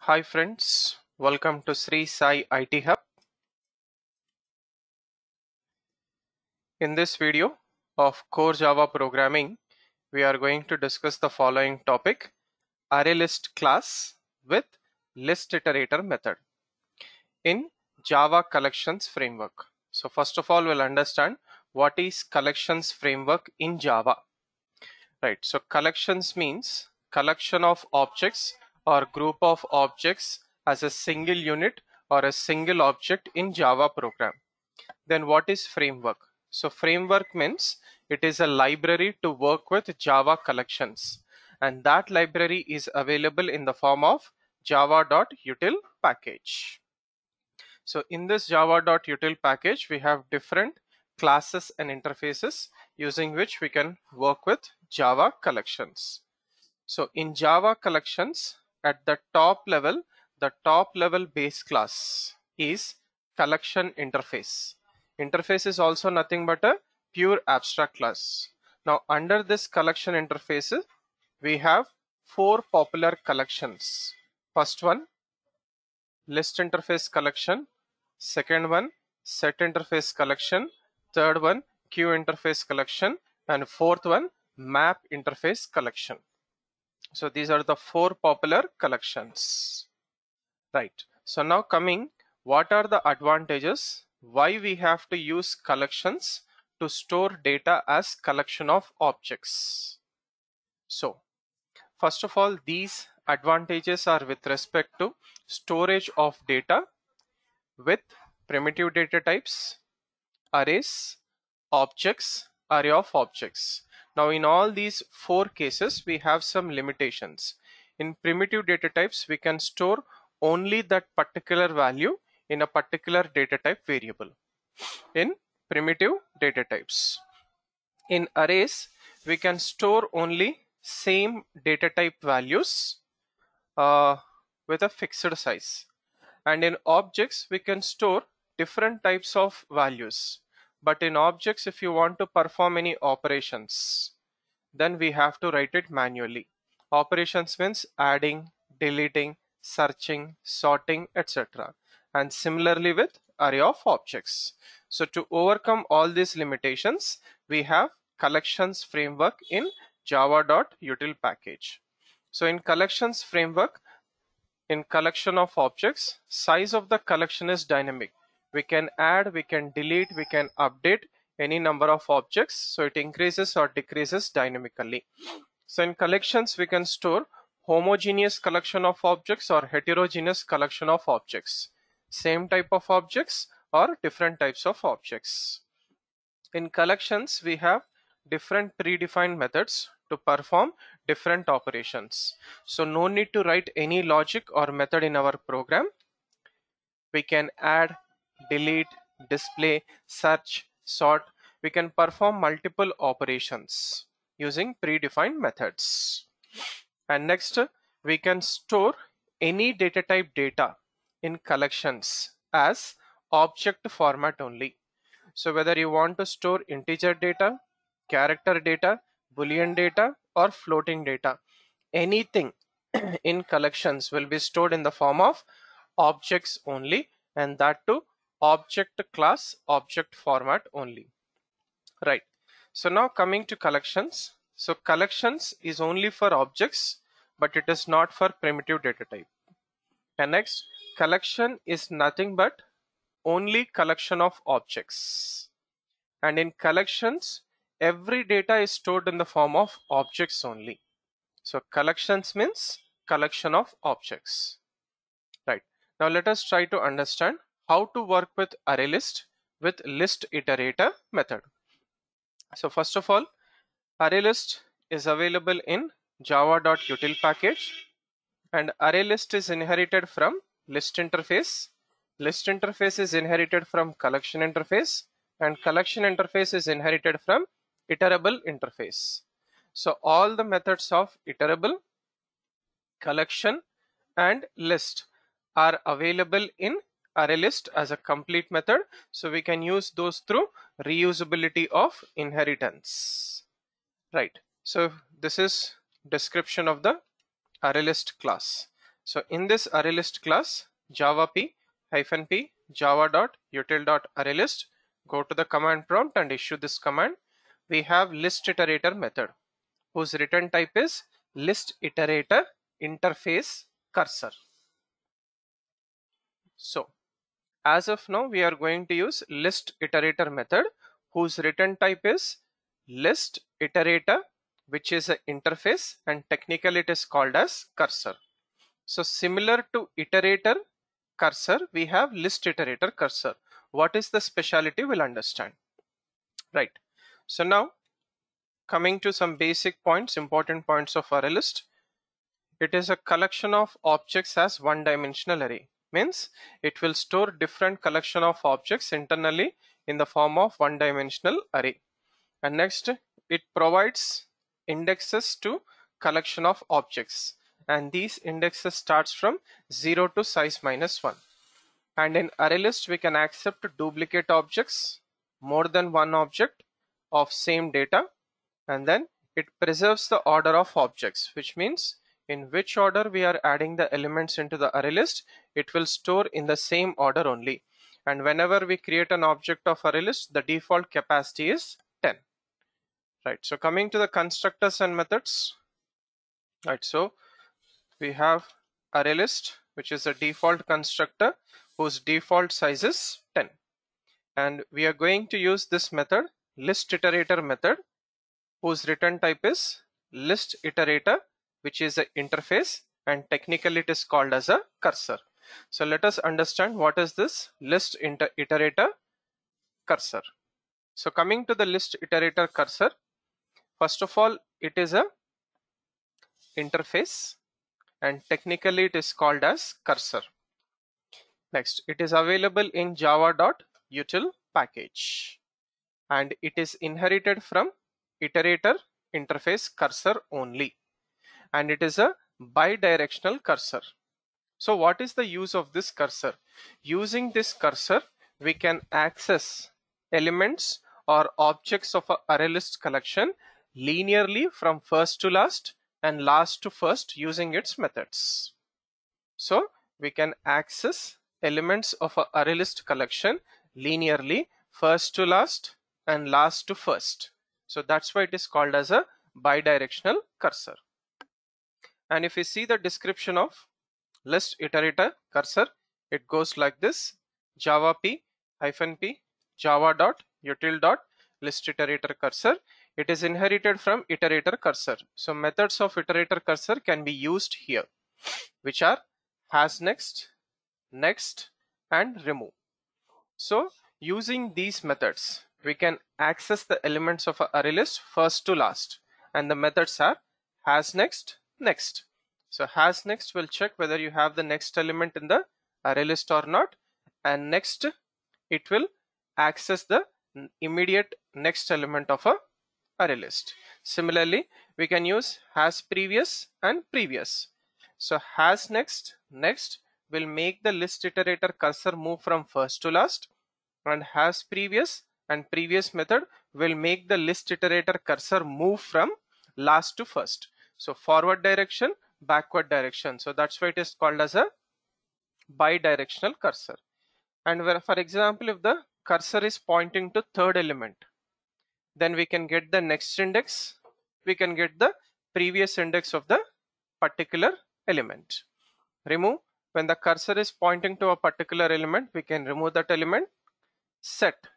Hi friends, welcome to Sri Sai IT Hub. In this video of Core Java Programming, we are going to discuss the following topic: ArrayList class with list iterator method in Java Collections Framework. So first of all, we'll understand what is Collections Framework in Java. Right, so collections means collection of objects or group of objects as a single unit or a single object in Java program. Then what is framework? So framework means it is a library to work with Java collections, and that library is available in the form of java.util package. So in this java.util package, we have different classes and interfaces using which we can work with Java collections. So in Java collections, at the top level base class is collection interface. Interface is also nothing but a pure abstract class. Now under this collection interface, we have four popular collections. First one, list interface collection. Second one, set interface collection. Third one, queue interface collection. And fourth one, map interface collection. So these are the four popular collections. Right. So now coming, what are the advantages? Why we have to use collections to store data as collection of objects? So first of all, these advantages are with respect to storage of data with primitive data types, arrays, objects, array of objects. Now in all these four cases, we have some limitations. In primitive data types, we can store only that particular value in a particular data type variable in primitive data types. In arrays, we can store only same data type values with a fixed size. And in objects, we can store different types of values. But in objects, if you want to perform any operations, then we have to write it manually. Operations means adding, deleting, searching, sorting, etc. And similarly with array of objects. So to overcome all these limitations, we have collections framework in java.util package. So in collections framework, in collection of objects, size of the collection is dynamic. We can add, we can delete, we can update any number of objects, so it increases or decreases dynamically. So in collections, we can store homogeneous collection of objects or heterogeneous collection of objects, same type of objects or different types of objects. In collections, we have different predefined methods to perform different operations. So no need to write any logic or method in our program. We can add, delete, display, search, sort. We can perform multiple operations using predefined methods. And next, we can store any data type data in collections as object format only. So whether you want to store integer data, character data, boolean data, or floating data, anything in collections will be stored in the form of objects only, and that too object class object format only. Right. So now coming to collections. So collections is only for objects, but it is not for primitive data type. And next, collection is nothing but only collection of objects. And in collections, every data is stored in the form of objects only. So collections means collection of objects. Right. Now let us try to understand how to work with ArrayList with list iterator method. So first of all, ArrayList is available in java.util package, and ArrayList is inherited from list interface. List interface is inherited from collection interface, and collection interface is inherited from iterable interface. So all the methods of iterable, collection, and list are available in ArrayList as a complete method. So we can use those through reusability of inheritance. Right. So this is description of the ArrayList class. So in this ArrayList class, java p hyphen p java.util.arraylist, go to the command prompt and issue this command. We have list iterator method whose return type is list iterator interface cursor. So as of now, we are going to use list iterator method whose return type is list iterator, which is an interface, and technically it is called as cursor. So similar to iterator cursor, we have list iterator cursor. What is the speciality? We'll understand. Right. So now coming to some basic points, important points of ArrayList. It is a collection of objects as one-dimensional array. Means it will store different collection of objects internally in the form of one-dimensional array. And next, it provides indexes to collection of objects, and these indexes starts from 0 to size -1. And in ArrayList, we can accept duplicate objects, more than one object of same data, and then it preserves the order of objects, which means in which order we are adding the elements into the ArrayList, it will store in the same order only. And whenever we create an object of ArrayList, the default capacity is 10. Right, so coming to the constructors and methods. Right, so we have ArrayList, which is a default constructor whose default size is 10. And we are going to use this method, list iterator method, whose return type is list iterator, which is an interface, and technically it is called as a cursor. So let us understand what is this list iterator cursor. So coming to the list iterator cursor, first of all, it is a interface and technically it is called as cursor. Next, it is available in java.util package and it is inherited from iterator interface cursor only, and it is a bidirectional cursor. So what is the use of this cursor? Using this cursor, we can access elements or objects of an ArrayList collection linearly from first to last and last to first using its methods. So we can access elements of an ArrayList collection linearly first to last and last to first. So that's why it is called as a bidirectional cursor. And if we see the description of list iterator cursor, it goes like this: java p hyphen p java.util.list iterator cursor. It is inherited from iterator cursor. So methods of iterator cursor can be used here, which are hasNext, next, and remove. So using these methods, we can access the elements of an ArrayList first to last, and the methods are hasNext, next. So hasNext will check whether you have the next element in the ArrayList or not, and next it will access the immediate next element of a ArrayList. Similarly, we can use hasPrevious and previous. So hasNext, next will make the list iterator cursor move from first to last, and hasPrevious and previous method will make the list iterator cursor move from last to first. So forward direction, backward direction. So that's why it is called as a bidirectional cursor. And where, for example, if the cursor is pointing to third element, then we can get the next index, we can get the previous index of the particular element. Remove, when the cursor is pointing to a particular element, we can remove that element. Set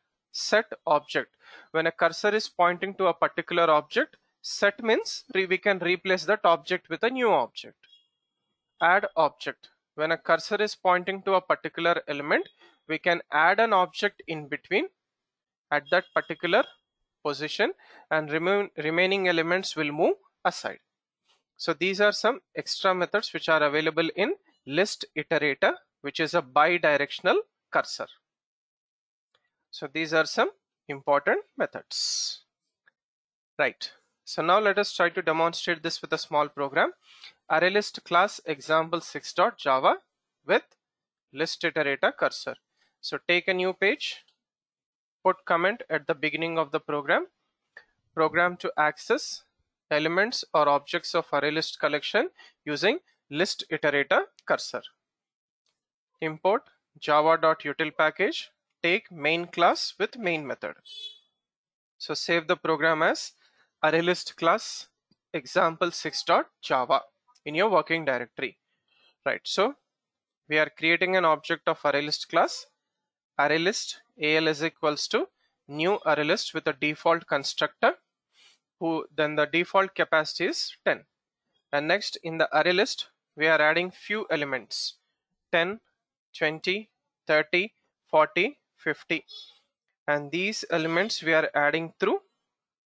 object, when a cursor is pointing to a particular object, set means we can replace that object with a new object. Add object, when a cursor is pointing to a particular element, we can add an object in between at that particular position, and remaining elements will move aside. So these are some extra methods which are available in list iterator, which is a bidirectional cursor. So these are some important methods. Right. So now let us try to demonstrate this with a small program. ArrayList class example6.java with list iterator cursor. So take a new page, put comment at the beginning of the program to access elements or objects of ArrayList collection using list iterator cursor. Import java.util package, take main class with main method. So save the program as ArrayList class example6.java in your working directory. Right, so we are creating an object of ArrayList class. ArrayList AL is equals to new ArrayList with a default constructor, who then the default capacity is 10. And next in the ArrayList we are adding few elements 10, 20, 30, 40, 50, and these elements we are adding through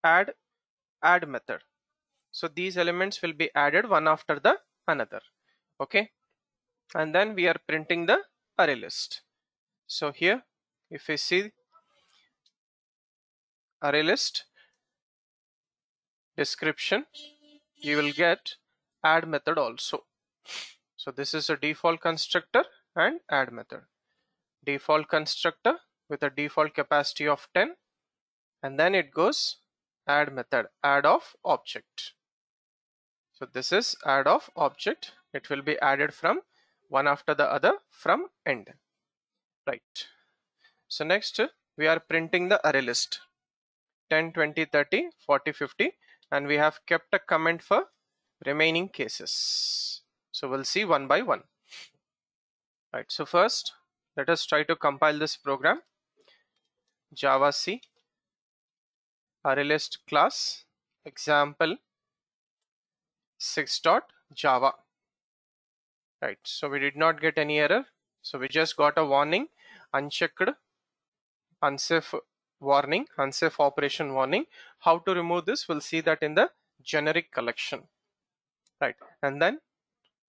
add method. So these elements will be added one after the another. Okay, and then we are printing the array list. So here if we see array list description, you will get add method also. So this is a default constructor and add method. Default constructor with a default capacity of 10, and then it goes add method, add of object. So this is add of object. It will be added from one after the other from end. Right. So next we are printing the array list 10, 20, 30, 40, 50, and we have kept a comment for remaining cases. So we'll see one by one. Right. So first let us try to compile this program. Java C ArrayList class example 6.java. Right, so we did not get any error, so we just got a warning, unchecked, unsafe warning, unsafe operation warning. How to remove this, we'll see that in the generic collection. Right, and then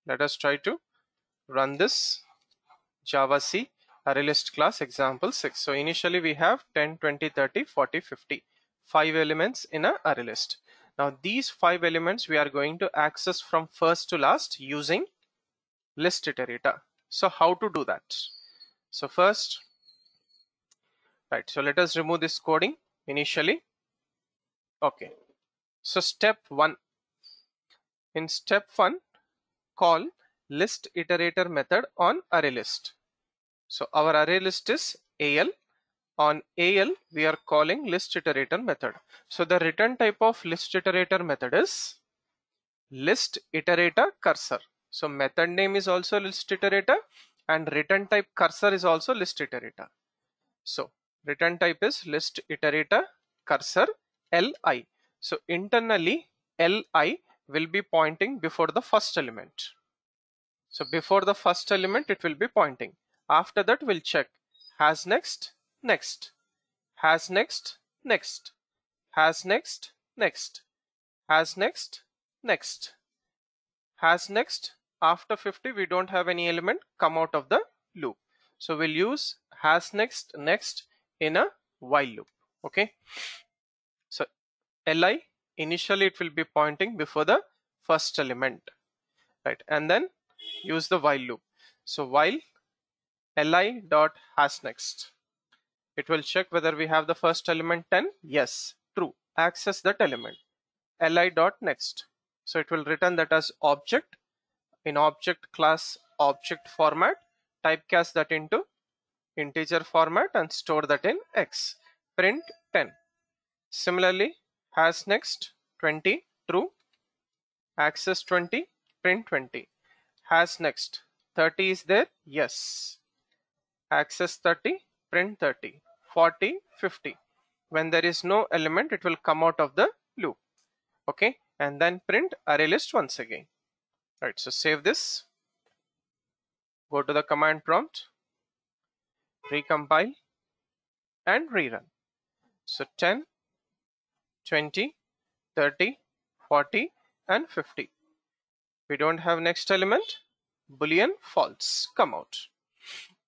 let us try to run this Java C ArrayList class example 6. So initially we have 10, 20, 30, 40, 50, 5 elements in a array list. Now these 5 elements we are going to access from first to last using list iterator. So how to do that? So first, right, so let us remove this coding initially. Okay, so step 1, in step 1 call list iterator method on array list. So our array list is AL. On AL we are calling list iterator method. So the return type of list iterator method is list iterator cursor. So method name is also list iterator and return type cursor is also list iterator. So return type is list iterator cursor li. So internally li will be pointing before the first element. So before the first element it will be pointing. After that we'll check has next, next, has next, next, has next, next, has next, next, has next. After 50 we don't have any element come out of the loop, so we'll use has next, next in a while loop. Okay, so li initially it will be pointing before the first element, right, and then use the while loop. So while li dot has next, it will check whether we have the first element 10. Yes, true, access that element. Li dot next, so it will return that as object in object class object format, typecast that into integer format and store that in X. Print 10. Similarly, has next 20, true, access 20, print 20. Has next 30 is there, yes, access 30, print 30. 40, 50. When there is no element it will come out of the loop. Okay, and then print array list once again. Right, so save this, go to the command prompt, recompile and rerun. So 10, 20, 30, 40 and 50. We don't have next element, boolean false, come out.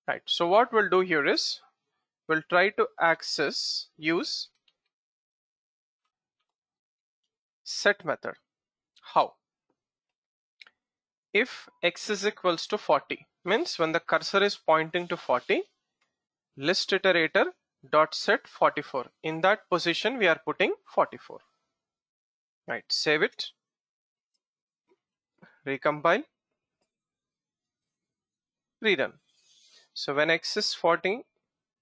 Right, so what we'll do here is we'll try to access, use set method. How? If x is equals to 40, means when the cursor is pointing to 40, list iterator dot set 44. In that position we are putting 44. Right, save it, recompile rerun. So when X is 40,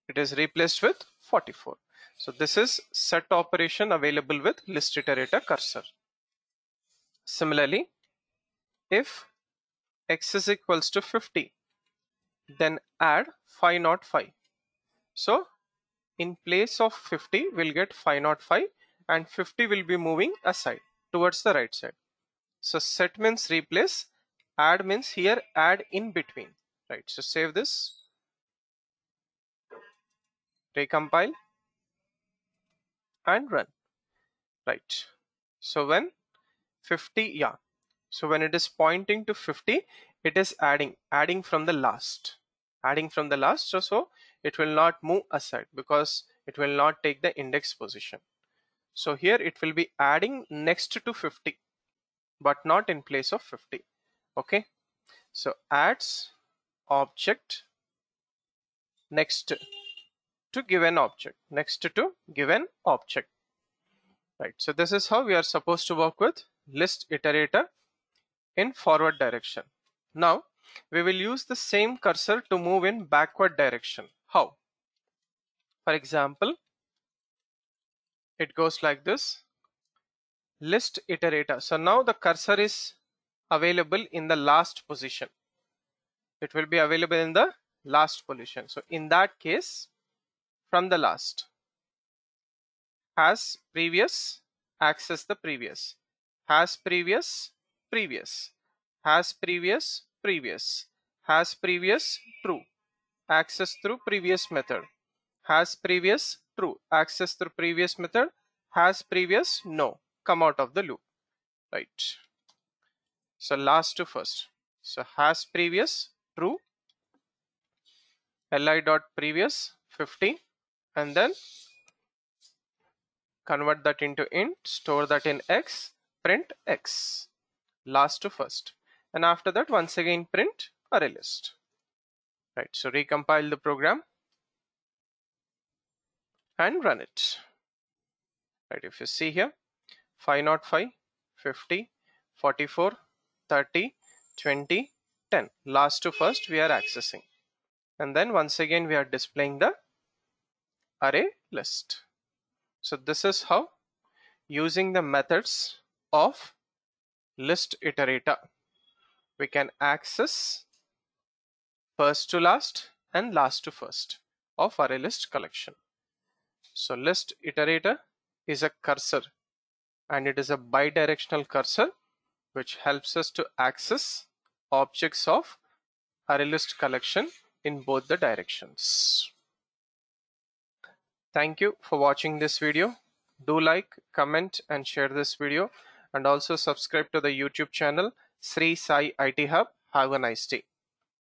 it is replaced with 44. So this is set operation available with list iterator cursor. Similarly, if X is equals to 50, then add 505. So in place of 50, we'll get 505 and 50 will be moving aside towards the right side. So set means replace, add means here add in between, right? So save this, recompile and run, right? So when 50, so when it is pointing to 50, it is adding from the last, so it will not move aside because it will not take the index position. So here it will be adding next to 50 but not in place of 50. Okay, so adds object next to given object, right? So this is how we are supposed to work with list iterator in forward direction. Now we will use the same cursor to move in backward direction. How? For example, it goes like this, list iterator. So now the cursor is available in the last position. It will be available in the last position. So in that case, from the last, has previous, access the previous, has previous, previous, has previous, previous, has previous, true, access through previous method, has previous, true, access through previous method, has previous, no, come out of the loop, right? So last to first. So has previous, true, li dot previous 50, and then convert that into int, store that in x, print x, last to first, and after that once again print array list, right? So recompile the program and run it, right? If you see here, 505, 50, 44, 30, 20, 10, last to first we are accessing, and then once again we are displaying the array list. So this is how, using the methods of list iterator, we can access first to last and last to first of array list collection. So list iterator is a cursor, and it is a bidirectional cursor which helps us to access objects of array list collection in both the directions. Thank you for watching this video. Do like, comment and share this video, and also subscribe to the YouTube channel Sri Sai IT Hub. Have a nice day.